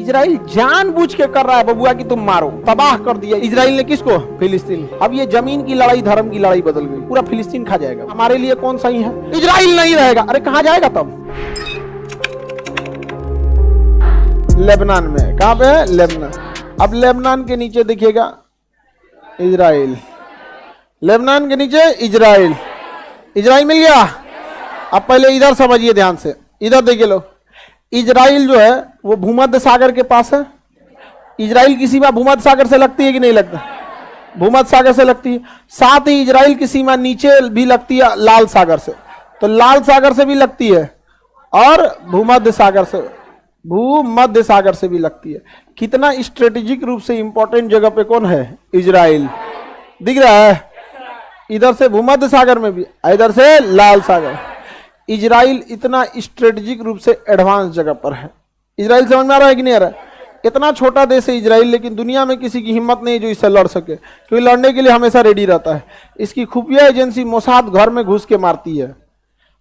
Israel जानबूझ के कर रहा है बबुआ कि तुम मारो, तबाह कर दिया इजराइल ने किसको? फिलिस्तीन। अब ये जमीन की लड़ाई धर्म की लड़ाई बदल गई, पूरा फिलिस्तीन खा जाएगा। हमारे लिए कौन सही है? इजराइल नहीं रहेगा। अरे कहाँ जाएगा तब? लेबनान में। कहाँ पे है? लेबनान। अब लेबनान के नीचे देखिएगा इजराइल, लेबनान के नीचे इजराइल। इजराइल मिल गया। अब पहले इधर समझिए ध्यान से, इधर देखिए लोग, इजराइल जो है वो भूमध्य सागर के पास है। इजराइल की सीमा भूमध्य सागर से लगती है कि नहीं लगता? भूमध्य सागर से लगती है। साथ ही इजराइल की सीमा नीचे भी लगती है लाल सागर से, तो लाल सागर से भी लगती है और भूमध्य सागर से भी लगती है। कितना स्ट्रेटेजिक रूप से इंपॉर्टेंट जगह पे कौन है? इजराइल। दिख रहा है? इधर से भूमध्य सागर में भी, इधर से लाल सागर। इजराइल इतना स्ट्रेटेजिक रूप से एडवांस जगह पर है। इजराइल समझ में आ रहा है कि नहीं आ रहा है? इतना छोटा देश है इजराइल, लेकिन दुनिया में किसी की हिम्मत नहीं जो इससे लड़ सके, क्योंकि लड़ने के लिए हमेशा रेडी रहता है। इसकी खुफिया एजेंसी मोसाद घर में घुस के मारती है।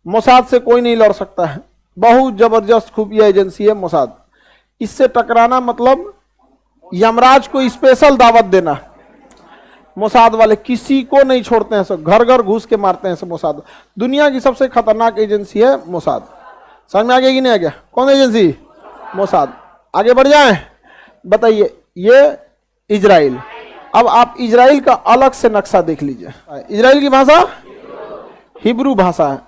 मोसाद से कोई नहीं लड़ सकता है, बहुत जबरदस्त खुफिया एजेंसी है मोसाद। इससे टकराना मतलब यमराज को स्पेशल दावत देना। मोसाद वाले किसी को नहीं छोड़ते हैं, सब घर घर घुस के मारते हैं सब। मोसाद दुनिया की सबसे खतरनाक एजेंसी है मोसाद। समझ में आ गया कि नहीं आ गया? कौन एजेंसी? मोसाद। आगे बढ़ जाएं, बताइए। ये इजराइल। अब आप इजराइल का अलग से नक्शा देख लीजिए। इजराइल की भाषा हिब्रू भाषा है।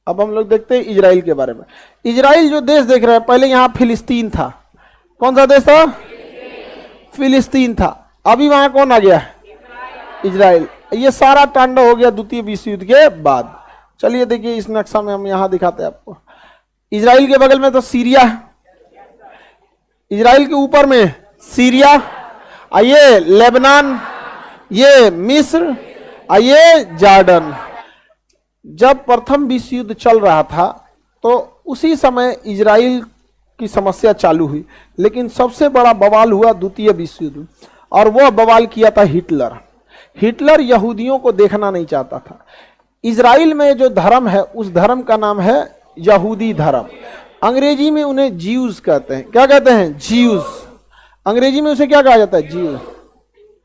अब हम लोग देखते हैं इजराइल के बारे में। इजराइल जो देश देख रहे हैं, पहले यहां फिलिस्तीन था। कौन सा देश था? फिलिस्तीन था। अभी वहां कौन आ गया? इजराइल। ये सारा तांडव हो गया द्वितीय विश्व युद्ध के बाद। चलिए देखिए इस नक्शा में हम यहां दिखाते हैं आपको। इजराइल के बगल में तो सीरिया है, इजराइल के ऊपर में सीरिया, ये लेबनान, ये मिस्र, ये जॉर्डन। जब प्रथम विश्व युद्ध चल रहा था तो उसी समय इजराइल की समस्या चालू हुई, लेकिन सबसे बड़ा बवाल हुआ द्वितीय विश्व युद्ध, और वह बवाल किया था हिटलर। हिटलर यहूदियों को देखना नहीं चाहता था। इजराइल में जो धर्म है उस धर्म का नाम है यहूदी धर्म। अंग्रेजी में उन्हें जीव्स कहते हैं। क्या कहते हैं? जीव्स। अंग्रेजी में उसे क्या कहा जाता है? जीव्स।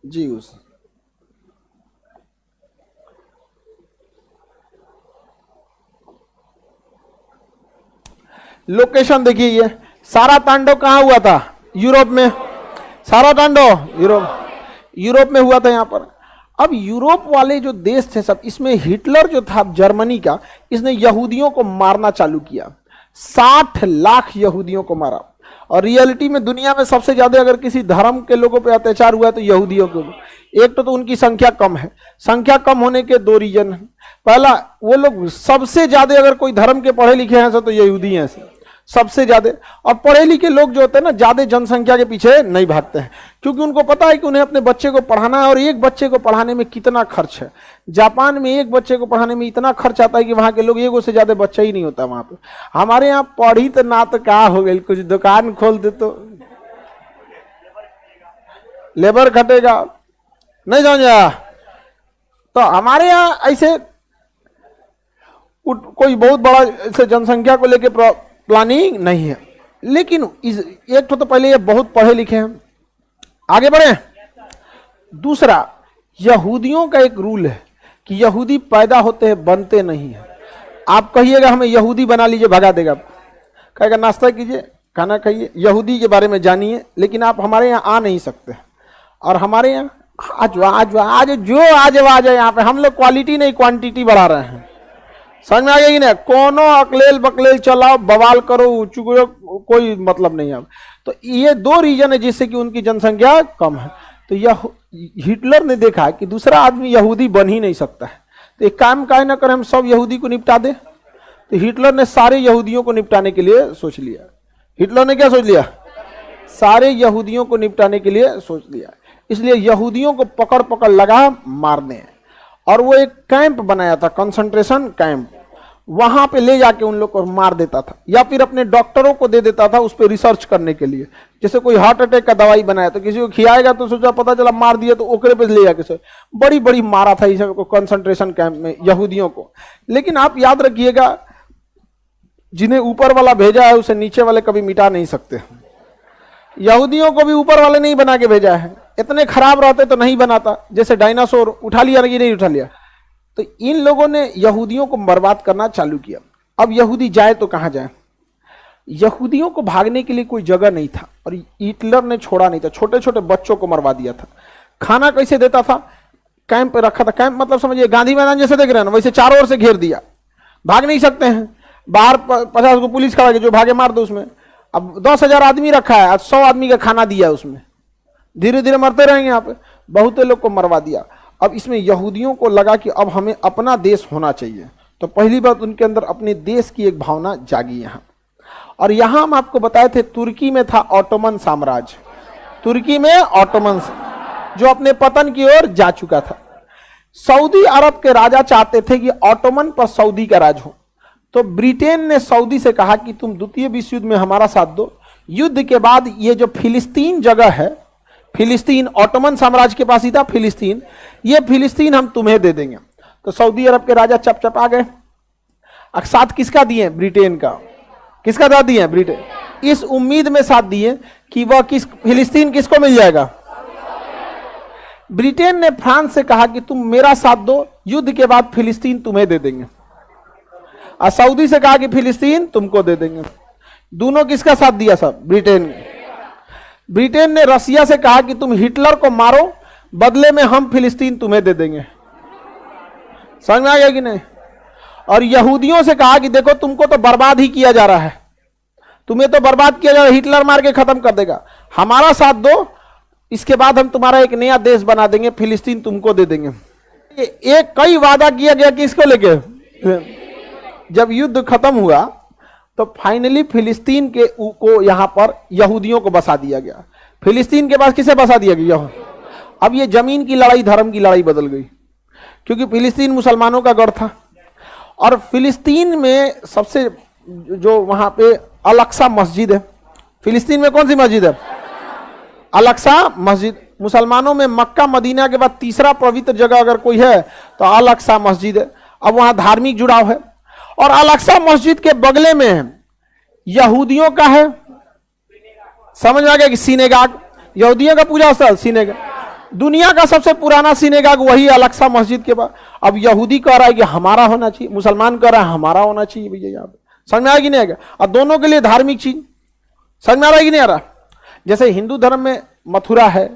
जीव्स। लोकेशन देखिए, ये सारा तांडव कहां हुआ था? यूरोप में। सारा तांडव यूरोप में हुआ था यहां पर। अब यूरोप वाले जो देश थे सब, इसमें हिटलर जो था जर्मनी का, इसने यहूदियों को मारना चालू किया। 60 लाख यहूदियों को मारा। और रियलिटी में दुनिया में सबसे ज्यादा अगर किसी धर्म के लोगों पे अत्याचार हुआ है तो यहूदियों को। एक तो उनकी संख्या कम है। संख्या कम होने के दो रीजन है। पहला, वो लोग सबसे ज्यादा अगर कोई धर्म के पढ़े लिखे हैं तो यहूदी हैं सबसे ज्यादा। और पढ़े लिखे लोग जो होते हैं ना, ज्यादा जनसंख्या के पीछे नहीं भागते हैं, क्योंकि उनको पता है कि उन्हें अपने बच्चे को पढ़ाना है। और एक बच्चे को पढ़ाने में कितना खर्च है। जापान में एक बच्चे को पढ़ाने में इतना खर्च आता है कि वहां के लोग एगो से ज्यादा बच्चा ही नहीं होता वहां पे। हमारे यहाँ पढ़ी तो ना तो क्या हो गई, कुछ दुकान खोल दे तो लेबर खटेगा, नहीं समझा? तो हमारे यहाँ ऐसे कोई बहुत बड़ा ऐसे जनसंख्या को लेकर प्लानिंग नहीं है। लेकिन एक तो पहले ये बहुत पढ़े लिखे हैं। आगे बढ़े। दूसरा, यहूदियों का एक रूल है कि यहूदी पैदा होते हैं, बनते नहीं है। आप कहिएगा हमें यहूदी बना लीजिए, भगा देगा। कहेगा नाश्ता कीजिए, खाना खाइए, यहूदी के बारे में जानिए, लेकिन आप हमारे यहाँ आ नहीं सकते। और हमारे यहाँ आज आ जाए यहाँ पे। हम लोग क्वालिटी नहीं क्वांटिटी बढ़ा रहे हैं। समझ में आ गया कि नहीं? कोनो अकलेल बकलेल चलाओ, बवाल करो, चुगलो, कोई मतलब नहीं है। तो ये दो रीजन है जिससे कि उनकी जनसंख्या कम है। तो यह हिटलर ने देखा कि दूसरा आदमी यहूदी बन ही नहीं सकता है, तो एक काम काहे ना करें, हम सब यहूदी को निपटा दे। तो हिटलर ने सारे यहूदियों को निपटाने के लिए सोच लिया। हिटलर ने क्या सोच लिया? सारे यहूदियों को निपटाने के लिए सोच लिया। इसलिए यहूदियों को पकड़ पकड़ लगा मारने। और वो एक कैंप बनाया था, कंसंट्रेशन कैंप। वहां पे ले जाके उन लोग को मार देता था, या फिर अपने डॉक्टरों को दे देता था उस पर रिसर्च करने के लिए। जैसे कोई हार्ट अटैक का दवाई बनाया तो किसी को खिलाएगा तो सोचा, पता चला मार दिया तो ओकरे पे ले जाके बड़ी बड़ी मारा था इस कंसंट्रेशन कैंप में यहूदियों को। लेकिन आप याद रखिएगा, जिन्हें ऊपर वाला भेजा है उसे नीचे वाले कभी मिटा नहीं सकते। यहूदियों को भी ऊपर वाले नहीं बना के भेजा है, इतने खराब रहते तो नहीं बनाता, जैसे डायनासोर उठा लिया नहीं उठा लिया। तो इन लोगों ने यहूदियों को बर्बाद करना चालू किया। अब यहूदी जाए तो कहां जाए? यहूदियों को भागने के लिए कोई जगह नहीं था और हिटलर ने छोड़ा नहीं था, छोटे छोटे बच्चों को मरवा दिया था। खाना कैसे देता था? कैंप पे रखा था, कैंप मतलब समझिए गांधी मैदान जैसे देख रहे हैं ना, वैसे चारों ओर से घेर दिया, भाग नहीं सकते हैं। बाहर 50 को पुलिस खड़ा, जो भागे मार दो उसमें। अब 10,000 आदमी रखा है, आज 100 आदमी का खाना दिया उसमें, धीरे धीरे मरते रहेंगे यहाँ पे, बहुत लोग को मरवा दिया। अब इसमें यहूदियों को लगा कि अब हमें अपना देश होना चाहिए, तो पहली बात उनके अंदर अपने देश की एक भावना जागी यहाँ। और यहां हम आपको बताए थे तुर्की में था ऑटोमन साम्राज्य, तुर्की में ऑटोमन जो अपने पतन की ओर जा चुका था। सऊदी अरब के राजा चाहते थे कि ऑटोमन पर सऊदी का राज हो, तो ब्रिटेन ने सऊदी से कहा कि तुम द्वितीय विश्व युद्ध में हमारा साथ दो, युद्ध के बाद ये जो फिलिस्तीन जगह है, फिलिस्तीन ऑटोमन साम्राज्य के पास ही था फिलिस्तीन, ये फिलिस्तीन हम तुम्हें दे देंगे। तो सऊदी अरब के राजा चपचप आ गए। साथ किसका दिए? ब्रिटेन का। किसका साथ दिए? ब्रिटेन। इस उम्मीद में साथ दिए कि वह फिलिस्तीन किसको मिल जाएगा? ब्रिटेन ने फ्रांस से कहा कि तुम मेरा साथ दो, युद्ध के बाद फिलिस्तीन तुम्हें दे देंगे। और सऊदी से कहा कि फिलिस्तीन तुमको दे देंगे। दोनों किसका साथ दिया? सब ब्रिटेन ने। ब्रिटेन ने रसिया से कहा कि तुम हिटलर को मारो, बदले में हम फिलिस्तीन तुम्हें दे देंगे। समझ में आ गया कि नहीं? और यहूदियों से कहा कि देखो तुमको तो बर्बाद ही किया जा रहा है, तुम्हें तो बर्बाद किया जा रहा है, हिटलर मार के खत्म कर देगा, हमारा साथ दो, इसके बाद हम तुम्हारा एक नया देश बना देंगे, फिलिस्तीन तुमको दे देंगे। एक कई वादा किया गया कि इसको लेके जब युद्ध खत्म हुआ तो फाइनली फिलिस्तीन को यहां पर यहूदियों को बसा दिया गया। फिलिस्तीन के पास किसे बसा दिया गया? अब ये जमीन की लड़ाई धर्म की लड़ाई बदल गई, क्योंकि फिलिस्तीन मुसलमानों का गढ़ था। और फिलिस्तीन में सबसे जो वहां पे अल-अक्सा मस्जिद है, फिलिस्तीन में कौन सी मस्जिद है? अल-अक्सा मस्जिद। मुसलमानों में मक्का मदीना के बाद तीसरा पवित्र जगह अगर कोई है तो अल-अक्सा मस्जिद है। अब वहां धार्मिक जुड़ाव है। और अल-अक्सा मस्जिद के बगले में यहूदियों का है, समझ में आ गया कि सिनेगाग, यहूदियों का पूजा स्थल सिनेगाग। दुनिया का सबसे पुराना सिनेगाग वही अल-अक्सा मस्जिद के बाद। अब यहूदी कह रहा है कि हमारा होना चाहिए, मुसलमान कह रहा है हमारा होना चाहिए भैया। यहाँ पे समझ में आया कि नहीं आएगा? और दोनों के लिए धार्मिक चीज समझ में आ रहा है कि नहीं आ रहा? जैसे हिंदू धर्म में मथुरा है,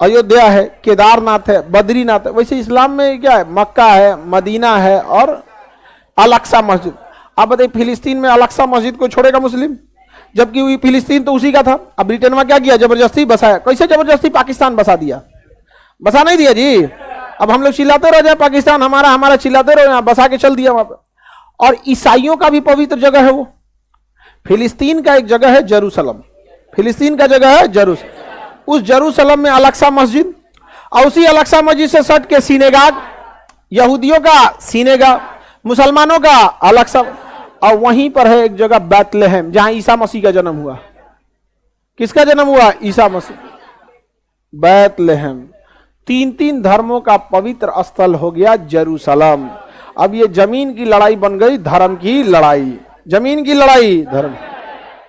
अयोध्या है, केदारनाथ है, बद्रीनाथ है, वैसे इस्लाम में क्या है? मक्का है, मदीना है और अल-अक्सा मस्जिद। अब बताइए फिलिस्तीन में अल-अक्सा मस्जिद को छोड़ेगा मुस्लिम? जबकि फिलिस्तीन तो उसी का था। अब ब्रिटेन में क्या किया? जबरदस्ती बसाया। कैसे जबरदस्ती? पाकिस्तान बसा दिया। बसा नहीं दिया जी। अब हम लोग चिल्लाते रह जाए पाकिस्तान हमारा हमारा, चिल्लाते रहो, यहां बसा के चल दिया वहां पर। और ईसाइयों का भी पवित्र जगह है वो। फिलिस्तीन का एक जगह है जेरूसलम, फिलिस्तीन का जगह है जेरूसलम। उस जेरूसलम में अल-अक्सा मस्जिद, और उसी अल-अक्सा मस्जिद से सट के सिनेगाग, यहूदियों का सिनेगाग, मुसलमानों का अल-अक्सा। और वहीं पर है एक जगह बैतलहम, जहां ईसा मसीह का जन्म हुआ। किसका जन्म हुआ? ईसा मसीह। बैतलहम। 3 धर्मों का पवित्र स्थल हो गया जेरूसलम। अब ये जमीन की लड़ाई बन गई धर्म की लड़ाई, जमीन की लड़ाई धर्म।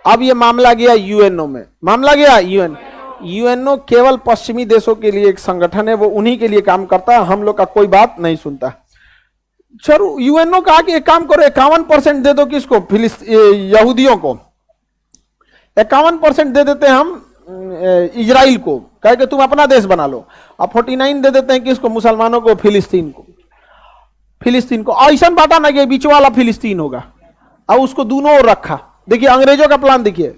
अब ये मामला गया यूएनओ में, मामला गया यूएनओ केवल पश्चिमी देशों के लिए एक संगठन है, वो उन्हीं के लिए काम करता है, हम लोग का कोई बात नहीं सुनता। चलो यूएनओ कहा कि एक काम करो 51% दे दो, किसको? यहूदियों को 51% दे देते हैं हम इजराइल को, कहे कि तुम अपना देश बना लो। अब 49 दे देते हैं किसको? मुसलमानों को, फिलिस्तीन को। फिलिस्तीन को ऐसा बांटा ना कि बीच वाला फिलिस्तीन होगा, और उसको दोनों ओर रखा। देखिए अंग्रेजों का प्लान देखिए,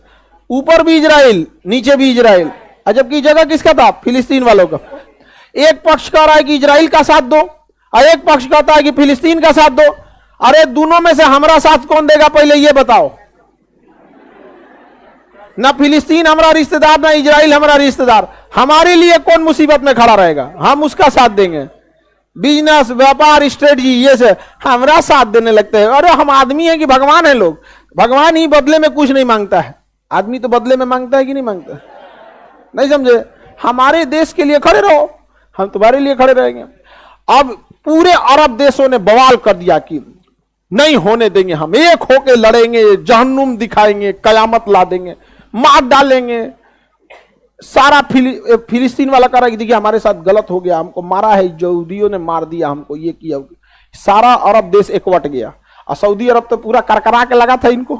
ऊपर भी इजराइल नीचे भी इजराइल, जबकि जगह किसका था? फिलिस्तीन वालों का। एक पक्ष कह रहा है कि इजराइल का साथ दो और एक पक्ष कहता है कि फिलिस्तीन का साथ दो। अरे दोनों में से हमारा साथ कौन देगा पहले ये बताओ? ना फिलिस्तीन हमारा रिश्तेदार, ना इजराइल हमारा रिश्तेदार। हमारे लिए कौन मुसीबत में खड़ा रहेगा? हम उसका साथ देंगे। बिजनेस, व्यापार, स्ट्रेटजी, ये से हमारा साथ देने लगते हैं। अरे हम आदमी है कि भगवान है? लोग भगवान ही बदले में कुछ नहीं मांगता है, आदमी तो बदले में मांगता है कि नहीं मांगता? नहीं समझे? हमारे देश के लिए खड़े रहो, हम तुम्हारे लिए खड़े रहेंगे। अब पूरे अरब देशों ने बवाल कर दिया कि नहीं होने देंगे, हम एक होके लड़ेंगे, जहन्नुम दिखाएंगे, कयामत ला देंगे, मार डालेंगे। सारा फिलिस्तीन वाला कह रहा है कि देखिए हमारे साथ गलत हो गया, हमको मारा है, यहूदियों ने मार दिया हमको, ये किया। सारा अरब देश एकवट गया और सऊदी अरब तो पूरा करकरा के लगा था इनको,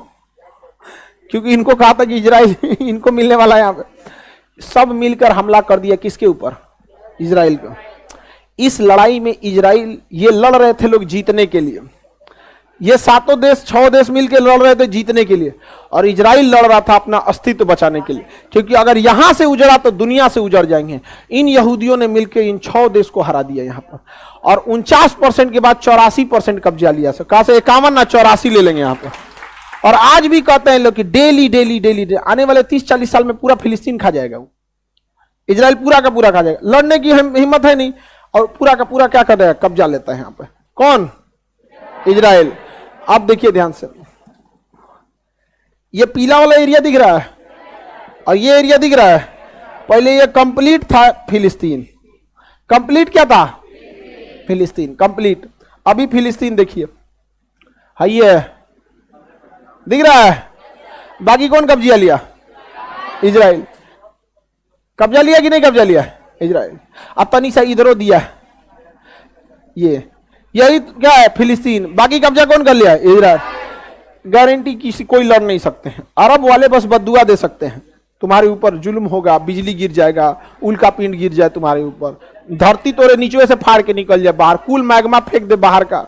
क्योंकि इनको कहा था कि इजराइल इनको मिलने वाला है। यहाँ पे सब मिलकर हमला कर दिया किसके ऊपर? इजराइल को। इस लड़ाई में इजराइल, ये लड़ रहे थे लोग जीतने के लिए, ये 7 देश 6 देश मिलकर लड़ रहे थे जीतने के लिए, और इजराइल लड़ रहा था अपना अस्तित्व बचाने के लिए, क्योंकि अगर यहां से उजड़ा तो दुनिया से उजड़ जाएंगे। इन यहूदियों ने मिलकर इन 6 देश को हरा दिया यहां पर, और 49% के बाद 84% कब्जा लिया। कहा से 51 ना 84 ले लेंगे यहां पर। और आज भी कहते हैं लोग कि डेली डेली डेली आने वाले 30-40 साल में पूरा फिलिस्तीन खा जाएगा, वो इजराइल पूरा का पूरा खा जाएगा। लड़ने की हिम्मत है नहीं, और पूरा का पूरा क्या कर रहा है? कब्जा लेता है यहां पर। कौन? इजराइल। अब देखिए ध्यान से, ये पीला वाला एरिया दिख रहा है और ये एरिया दिख रहा है, पहले ये कंप्लीट था फिलिस्तीन। कंप्लीट क्या था? फिलिस्तीन कंप्लीट। अभी फिलिस्तीन देखिए, है ये दिख रहा है। बाकी कौन कब्जा लिया? इजराइल। कब्जा लिया कि नहीं कब्जा लिया? इजराइल। अब तनी सा इधरों दिया, ये यही क्या है? फिलिस्तीन। बाकी कब्जा कौन कर लिया? इजराइल। गारंटी किसी कोई लड़ नहीं सकते हैं। अरब वाले बस बद्दुआ दे सकते हैं, तुम्हारे ऊपर जुल्म होगा, बिजली गिर जाएगा, उल्का पिंड गिर जाए तुम्हारे ऊपर, धरती तोरे नीचे से फाड़ के निकल जाए बाहर, कुल मैग्मा फेंक दे बाहर का,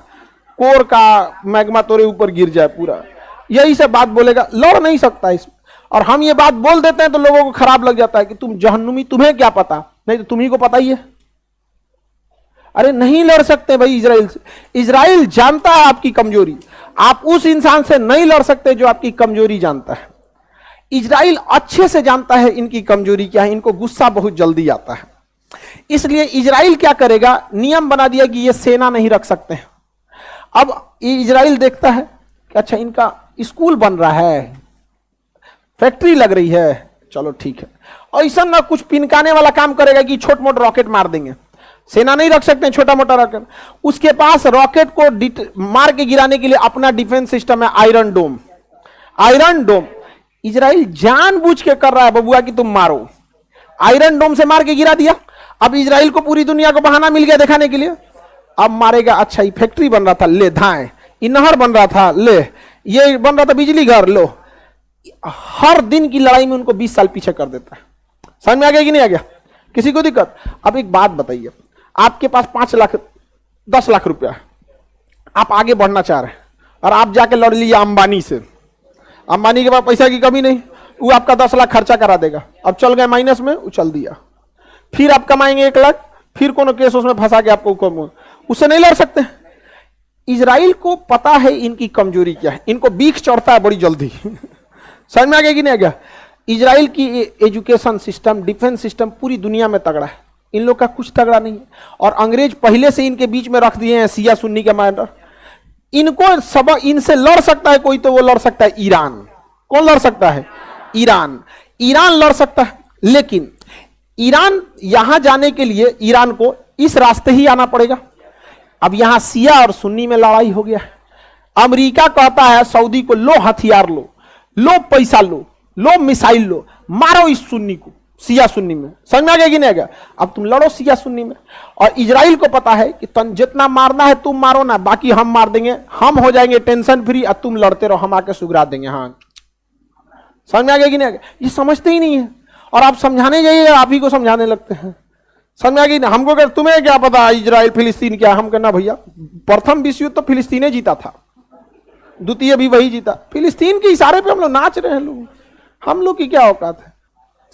कोर का मैग्मा तोरे ऊपर गिर जाए पूरा, यही सब बात बोलेगा। लड़ नहीं सकता इसमें। और हम ये बात बोल देते हैं तो लोगों को खराब लग जाता है कि तुम जहन्नुमी, तुम्हें क्या पता? नहीं तो तुम्ही को पता ही है। अरे नहीं लड़ सकते भाई इजराइल से। इजराइल जानता है आपकी कमजोरी, आप उस इंसान से नहीं लड़ सकते जो आपकी कमजोरी जानता है। इजराइल अच्छे से जानता है इनकी कमजोरी क्या है, इनको गुस्सा बहुत जल्दी आता है। इसलिए इजराइल क्या करेगा? नियम बना दिया कि ये सेना नहीं रख सकते हैं। अब इजराइल देखता है कि अच्छा इनका स्कूल बन रहा है, फैक्ट्री लग रही है, चलो ठीक है। ऐसा ना कुछ पिनकाने वाला काम करेगा कि छोट मोट रॉकेट मार देंगे। सेना नहीं रख सकते छोटा मोटा रॉकेट। उसके पास रॉकेट को मार के गिराने के लिए अपना डिफेंस सिस्टम है, आयरन डोम। आयरन डोम इजराइल जानबूझ के कर रहा है बबुआ कि तुम मारो। आयरन डोम से मार के गिरा दिया। अब इजराइल को पूरी दुनिया को बहाना मिल गया दिखाने के लिए, अब मारेगा। अच्छा ये फैक्ट्री बन रहा था, ले धाए, ये नहर बन रहा था, ले, ये बन रहा था बिजली घर, लो। हर दिन की लड़ाई में उनको 20 साल पीछे कर देता है। समझ में आ गया कि नहीं आ गया? किसी को दिक्कत? अब एक बात बताइए, आपके पास 5 लाख 10 लाख रुपया है, आप आगे बढ़ना चाह रहे हैं और आप जाके लड़ लिए अंबानी से। अंबानी के पास पैसा की कमी नहीं, वो आपका 10 लाख खर्चा करा देगा। अब चल गए माइनस में, उछल दिया। फिर आप कमाएंगे 1 लाख, फिर कोनो केस उसमें फंसा के आपको, उससे नहीं लड़ सकते। इजराइल को पता है इनकी कमजोरी क्या है, इनको बीख चढ़ता है बड़ी जल्दी। समझ में आ गया कि नहीं आ गया? इजराइल की एजुकेशन सिस्टम, डिफेंस सिस्टम पूरी दुनिया में तगड़ा है, इन लोग का कुछ तगड़ा नहीं है। और अंग्रेज पहले से इनके बीच में रख दिए हैं सिया सुन्नी के मैटर। इनको सब, इनसे लड़ सकता है कोई तो वो लड़ सकता है ईरान। कौन लड़ सकता है? ईरान। ईरान लड़ सकता है, लेकिन ईरान यहां जाने के लिए ईरान को इस रास्ते ही आना पड़ेगा। अब यहां सिया और सुन्नी में लड़ाई हो गया है। अमेरिका कहता है सऊदी को, लो हथियार लो, लो पैसा लो, लो मिसाइल लो, मारो इस सुन्नी को, सिया सुन्नी में। समझ में आ गया कि नहीं आ गया? अब तुम लड़ो सिया सुन्नी में। और इजराइल को पता है कि तुम जितना मारना है तुम मारो ना, बाकी हम मार देंगे, हम हो जाएंगे टेंशन फ्री, और तुम लड़ते रहो, हम आके सुगरा देंगे। हाँ, समझ में आ गया कि नहीं आ गया? ये समझते ही नहीं है, और आप समझाने जाइए आप ही को समझाने लगते हैं। समझ में आ गई? हमको क्या, तुम्हें क्या पता इजराइल फिलिस्तीन क्या? हम कहना भैया प्रथम विश्व युद्ध तो फिलिस्तीन जीता था, द्वितीय भी वही जीता। फिलिस्तीन के इशारे पे हम लोग नाच रहे हैं। लोग, हम लोग की क्या औकात है?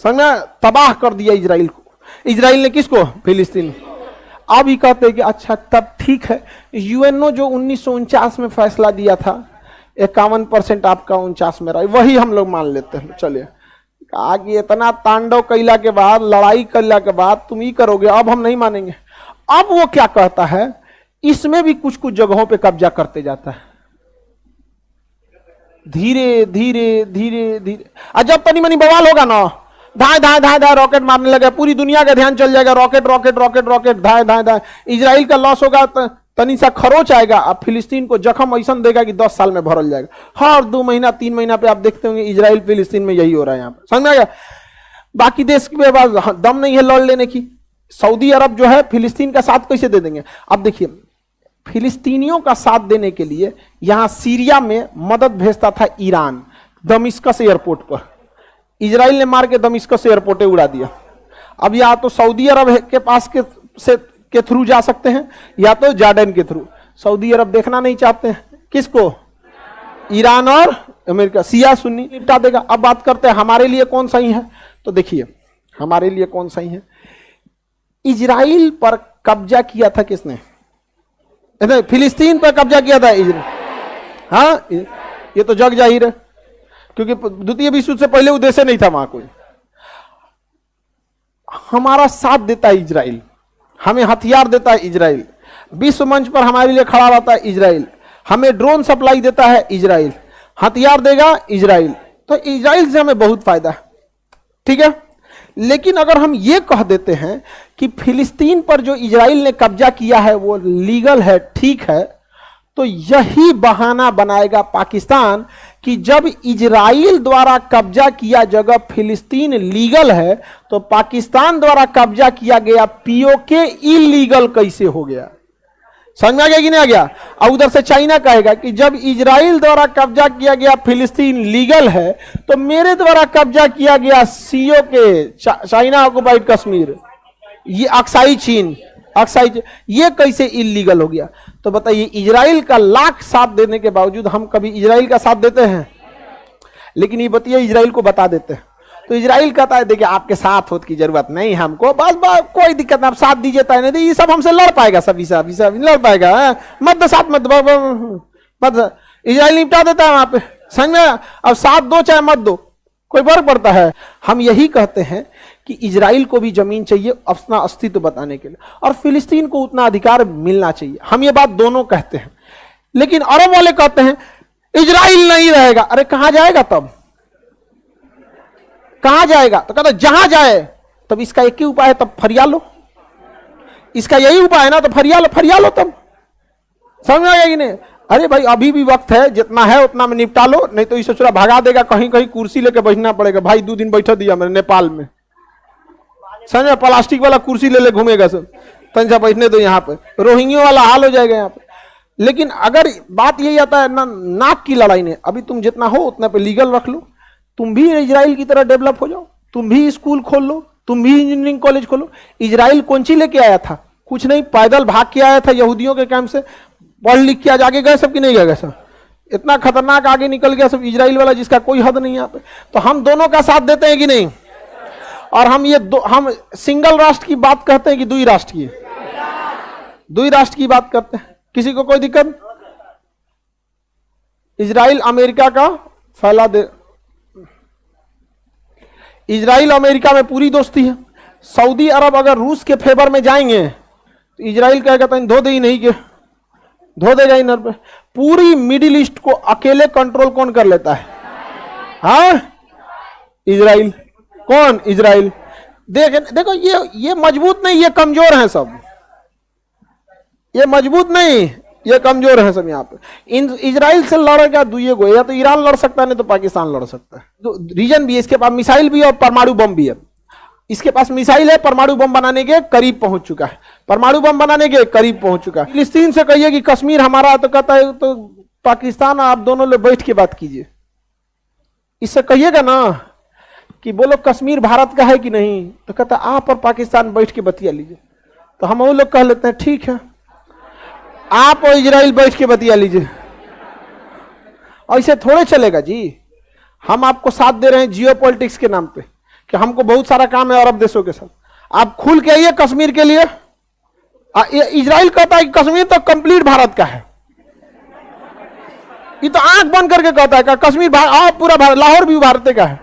समझ, तबाह कर दिया इजराइल को। इजराइल ने किसको? फिलिस्तीन। अब ही कहते हैं कि अच्छा तब ठीक है, यूएनओ जो 1949 में फैसला दिया था 51% आपका 49 में रहा, वही हम लोग मान लेते हैं। चलिए, आगे इतना तांडव कैला के बाद, लड़ाई कैला के बाद तुम ही करोगे, अब हम नहीं मानेंगे। अब वो क्या कहता है, इसमें भी कुछ कुछ जगहों पे कब्जा करते जाता है, धीरे धीरे धीरे धीरे। और जब तनी मनी बवाल होगा ना, धाए धाए धाए धाए रॉकेट मारने लगे, पूरी दुनिया का ध्यान चल जाएगा, रॉकेट रॉकेट रॉकेट रॉकेट, धाए धाए धाए। इजराइल का लॉस होगा, तनी सा खरोच आएगा, अब फिलिस्तीन को जख्म ऐसा देगा कि 10 साल में भरल जाएगा। हर 2 महीना 3 महीना पे आप देखते होंगे इजराइल फिलिस्तीन में यही हो रहा है। यहाँ पर समझ में आ गया? बाकी देश के पास दम नहीं है लड़ लेने की। सऊदी अरब जो है फिलिस्तीन का साथ कैसे दे देंगे? अब देखिए, फिलिस्तीनियों का साथ देने के लिए यहां सीरिया में मदद भेजता था ईरान, दमिश्कस एयरपोर्ट पर। इजराइल ने मार के दमिश्कस एयरपोर्ट उड़ा दिया। अब या तो सऊदी अरब के पास के थ्रू जा सकते हैं या तो जॉर्डन के थ्रू। सऊदी अरब देखना नहीं चाहते हैं किसको? ईरान और अमेरिका। शिया सुन्नी निपटा देगा। अब बात करते हैं हमारे लिए कौन सही है। तो देखिए हमारे लिए कौन सही है। इजराइल पर कब्जा किया था किसने? फिलिस्तीन पर कब्जा किया था इजराइल। हाँ, ये तो जग जाहिर है, क्योंकि द्वितीय विश्व युद्ध से पहले उद्देश्य नहीं था वहां कोई। हमारा साथ देता है इजराइल, हमें हथियार देता है इजराइल, विश्व मंच पर हमारे लिए खड़ा रहता है इजराइल, हमें ड्रोन सप्लाई देता है इजराइल, हथियार देगा इजराइल। तो इजराइल से हमें बहुत फायदा है, ठीक है। लेकिन अगर हम ये कह देते हैं कि फिलिस्तीन पर जो इजराइल ने कब्जा किया है वो लीगल है, ठीक है, तो यही बहाना बनाएगा पाकिस्तान कि जब इजराइल द्वारा कब्जा किया जगह फिलिस्तीन लीगल है तो पाकिस्तान द्वारा कब्जा किया गया पीओके इलीगल कैसे हो गया। समझ में आ गया कि नहीं आ गया? और उधर से चाइना कहेगा कि जब इजराइल द्वारा कब्जा किया गया फिलिस्तीन लीगल है तो मेरे द्वारा कब्जा किया गया सीओ के चाइना ऑक्युपाइड कश्मीर, ये अक्साई चीन, ये कैसे इलीगल हो गया। तो बताइए, इजराइल का लाख साथ देने के बावजूद हम कभी इजराइल का साथ देते हैं? लेकिन ये बताइए इजराइल को बता देते हैं तो इजराइल कहता है देखिए आपके साथ होने की जरूरत नहीं हमको, बस कोई दिक्कत नहीं, आप साथ दीजिए तय नहीं, ये सब हमसे लड़ पाएगा, सब लड़ पाएगा, मत दो साथ, मत इजराइल निपटा देता है वहां पे। समझ में? अब साथ दो चाहे मत दो, कोई फर्क पड़ता है? हम यही कहते हैं कि इजराइल को भी जमीन चाहिए अपना अस्तित्व बताने के लिए और फिलिस्तीन को उतना अधिकार मिलना चाहिए। हम ये बात दोनों कहते हैं। लेकिन अरब वाले कहते हैं इजराइल नहीं रहेगा। अरे कहां जाएगा तब? कहां जाएगा? तो कहता जहां जाए। तब इसका एक ही उपाय है, तब फरिया लो। इसका यही उपाय है ना, तो फरिया लो तब। समझ में आ गया कि नहीं? अरे भाई अभी भी वक्त है, जितना है उतना में निपटा लो, नहीं तो इसे चुरा भगा देगा, कहीं कहीं कुर्सी लेके बैठना पड़ेगा। भाई 2 दिन बैठा दिया मैंने नेपाल में, समझ में? प्लास्टिक वाला कुर्सी ले घूमेगा सब, तंजा बैठने दो यहाँ पे, रोहिंग्या वाला हाल हो जाएगा यहाँ पे। लेकिन अगर बात यही आता है ना, नाक की लड़ाई ने, अभी तुम जितना हो उतना पे लीगल रख लो, तुम भी इजराइल की तरह डेवलप हो जाओ, तुम भी स्कूल खोल लो, तुम भी इंजीनियरिंग कॉलेज खोलो। इजराइल कौन सी लेके आया था? कुछ नहीं, पैदल भाग के आया था यहूदियों के कैंप से, पढ़ लिख के आज आगे गए सब कि नहीं गए सब? इतना खतरनाक आगे निकल गया सब इजराइल वाला जिसका कोई हद नहीं यहाँ पे। तो हम दोनों का साथ देते हैं कि नहीं? और हम हम सिंगल राष्ट्र की बात कहते हैं कि दुई राष्ट्र की? दुई राष्ट्र की बात करते हैं। किसी को कोई दिक्कत? इजराइल अमेरिका का फैला दे, इजराइल अमेरिका में पूरी दोस्ती है। सऊदी अरब अगर रूस के फेवर में जाएंगे तो इजराइल कहेगा तो धो दे ही नहीं के धो देगा इनर पे। पूरी मिडिल ईस्ट को अकेले कंट्रोल कौन कर लेता है? हाँ, इजराइल। कौन? इजराइल। देखो ये मजबूत नहीं, ये कमजोर हैं सब। ये मजबूत नहीं, ये कमजोर है सब। यहाँ पे इजराइल से लड़ेगा दुइये को, या तो ईरान लड़ सकता है नहीं तो पाकिस्तान लड़ सकता है। तो रीजन भी है, इसके पास मिसाइल भी है और परमाणु बम भी है। इसके पास मिसाइल है, परमाणु बम बनाने के करीब पहुंच चुका है, परमाणु बम बनाने के करीब पहुंच चुका है। फिलिस्तीन से कहिए कि कश्मीर हमारा है तो कहता है तो पाकिस्तान आप दोनों लोग बैठ के बात कीजिए। इससे कहिएगा ना कि बोलो कश्मीर भारत का है कि नहीं, तो कहता आप और पाकिस्तान बैठ के बतिया लीजिए। तो हम वो लोग कह लेते हैं ठीक है, आप और इजराइल बैठ के बतिया लीजिए। ऐसे थोड़े चलेगा जी। हम आपको साथ दे रहे हैं जियोपॉलिटिक्स के नाम पे कि हमको बहुत सारा काम है अरब देशों के साथ, आप खुल के आइए कश्मीर के लिए। इजराइल कहता है कि कश्मीर तो कंप्लीट भारत का है। ये तो आंख बंद करके कहता है कि कश्मीर पूरा भारत, लाहौर भी भारत का है।